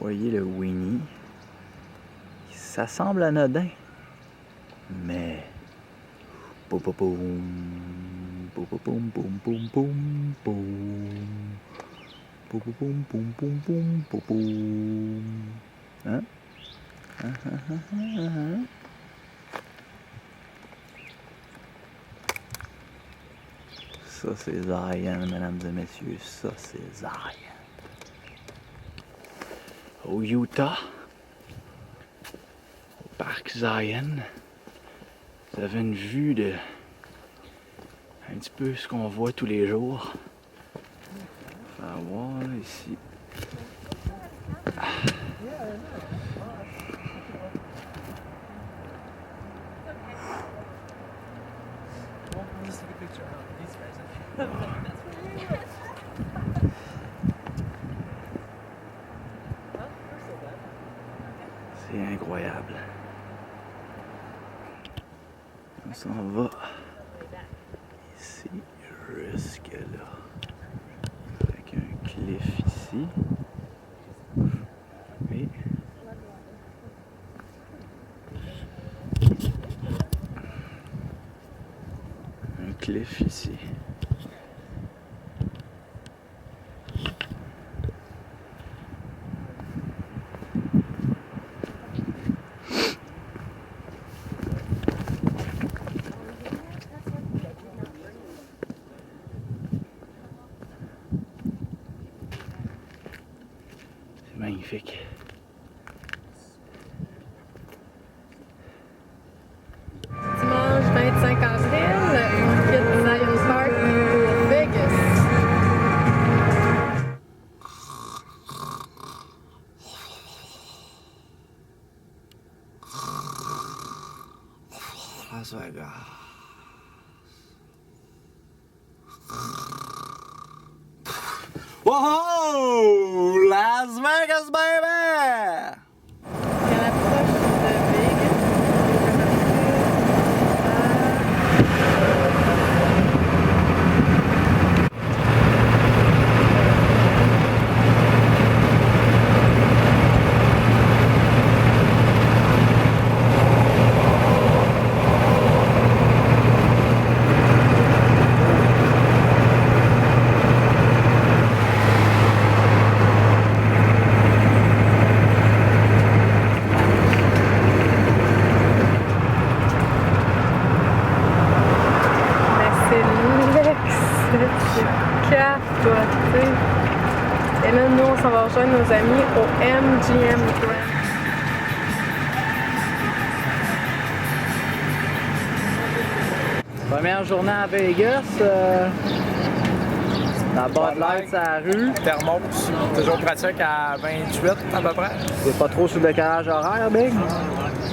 Voyez le Winnie. Ça semble anodin, mais... Poum poum poum poum poum poum poum poum poum poum poum poum poum poum poum. Hein? Ça c'est Zion, mesdames et messieurs, ça c'est Zion. Au Utah, au parc Zion, vous avez une vue de un petit peu ce qu'on voit tous les jours. On va voir là, ici. C'est incroyable. On s'en va ici jusque là. Avec un cliff ici. Et un cliff ici. C'est magnifique. Dimanche 25 avril, on quitte Zion Park pour Vegas. Las Vegas. Whoa! Las Vegas, baby! Et à l'approche de Vegas, c'est capoté. Et là, nous, on s'en va rejoindre nos amis au MGM Grand. Première journée à Vegas. La Bud Light sur la rue. Thermos, toujours pratique à 28 à peu près. C'est pas trop sur le décalage horaire, Big?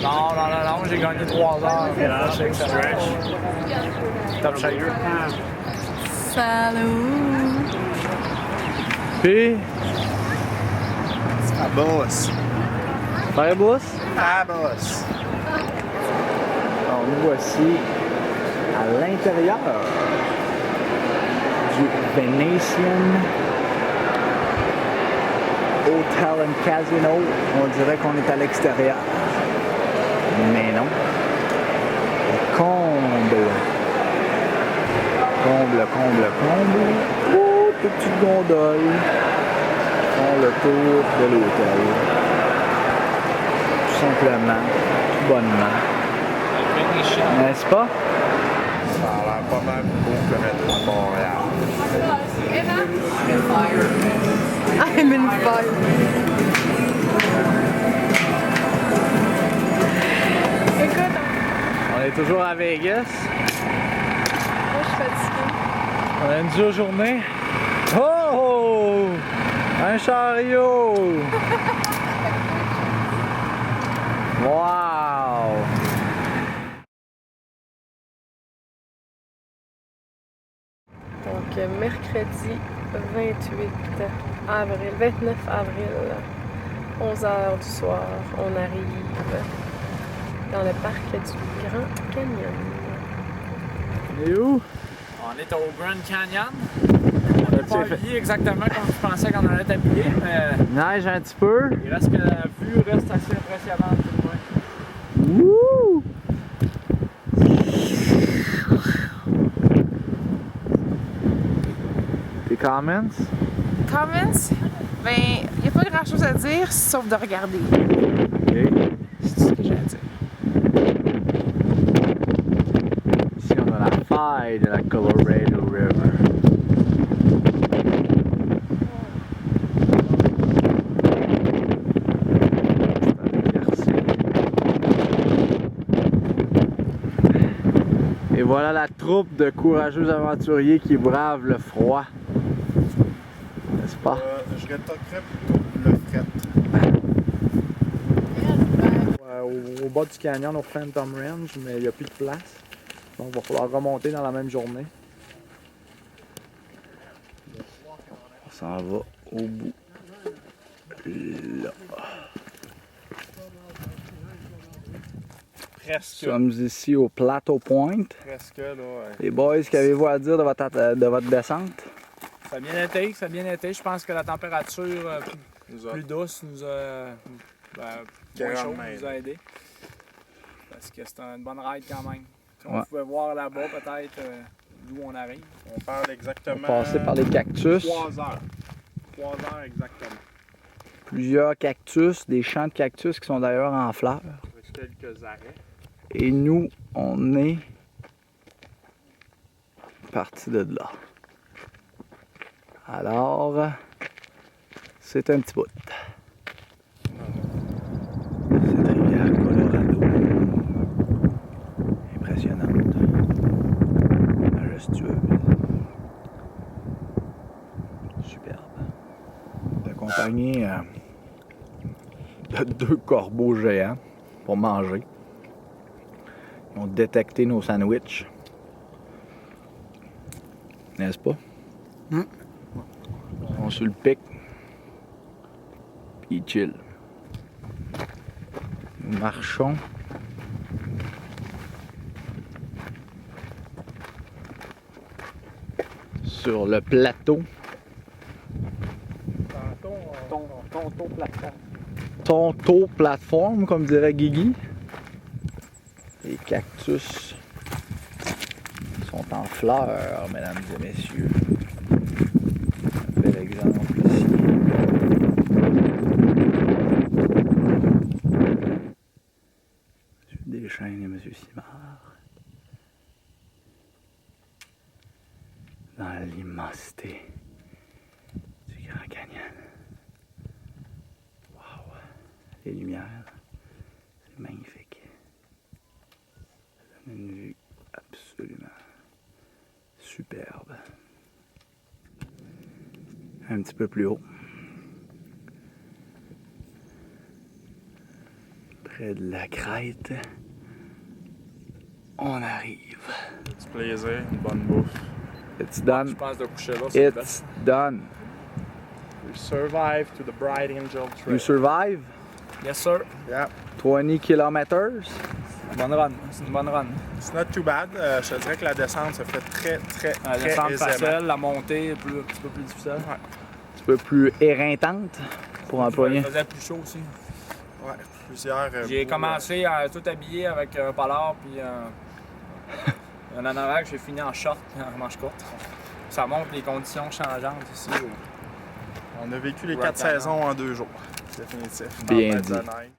Non, j'ai gagné 3 heures. C'est excellent. Top shaker. Salut! Puis, À boss. faire boss. À boss. Alors, nous voici à l'intérieur du Venetian Hotel and Casino. On dirait qu'on est à l'extérieur. Mais non. Comble. Oh, petite gondole. Font le tour de l'hôtel. Tout simplement, tout bonnement. N'est-ce pas? Ça a l'air pas mal beau que mettre à Montréal. I'm in fire! Écoute, On est toujours à Vegas. moi je suis fatiguée. On a une dure journée. Oh! Un chariot! Wow! Donc, mercredi 28 avril, 29 avril, 11h du soir, on arrive dans le parc du Grand Canyon. On est où? On est au Grand Canyon. est pas habillé exactement comme je pensais qu'on allait être habillé, mais Neige un petit peu. il reste que la vue reste assez impressionnante. Ouais. Wouh! Tes comments? Comments? Ben, il n'y a pas grand chose à dire sauf de regarder. Ok. C'est tout ce que j'ai à dire. Ici, on a la faille de la Colorado River. Et voilà la troupe de courageux aventuriers qui bravent le froid. N'est-ce pas? Je rétoquerais plutôt le fret. Au bas du canyon, au Phantom Range, mais il n'y a plus de place. Donc, il va falloir remonter dans la même journée. On s'en va au bout. Là. Presque. Nous sommes ici au Plateau Point. Presque, là. Ouais. Les boys, qu'avez-vous à dire de votre descente? Ça a bien été, ça a bien été. Je pense que la température Nous plus douce nous a. Moins Grandement chaude nous a aidé. Parce que c'était une bonne ride quand même. Si on Ouais. pouvait voir là-bas peut-être d'où on arrive. On parle exactement. On passait par les cactus. 3 heures. 3 heures exactement. Plusieurs cactus, des champs de cactus qui sont d'ailleurs en fleurs. Avec quelques arrêts. Et nous, on est parti de là. Alors, c'est un petit bout. Cette rivière Colorado. Impressionnante. Majestueuse. Superbe. On est accompagné de 2 corbeaux géants pour manger. Ils ont détecté nos sandwichs. N'est-ce pas? Ils sont sur le pic. Puis ils chillent. Nous marchons. Sur le plateau. Tonto plateforme. Tonto plateforme, comme dirait Guigui. Les cactus sont en fleurs, mesdames et messieurs. Un bel exemple ici. Monsieur Deschênes et Monsieur Simard. Dans l'immensité du Grand Canyon. Wow! Les lumières, c'est magnifique. Ça donne une vue absolument superbe. Un petit peu plus haut. Près de la crête. On arrive. Du plaisir, une bonne bouffe. It's Je done. pense de coucher là, c'est le It's done. We survive to the Bright Angel Trail. You survive? best. Yes, sir. Yeah. 20 kilometers. Bonne run. C'est une bonne run. It's not too bad. Je te dirais que la descente se fait très La descente aisément. facile, la montée un petit peu plus difficile. Ouais. Un peu plus éreintante pour employer. Il faisait plus chaud aussi. Ouais. Plusieurs. J'ai bouts, commencé à tout habiller avec un polar puis un anorak. J'ai fini en short et en manche courte. Ça montre les conditions changeantes ici. On a vécu les Ouais, 4 carrément. saisons en 2 jours. C'est définitif. Bien Tempête dit. de neige.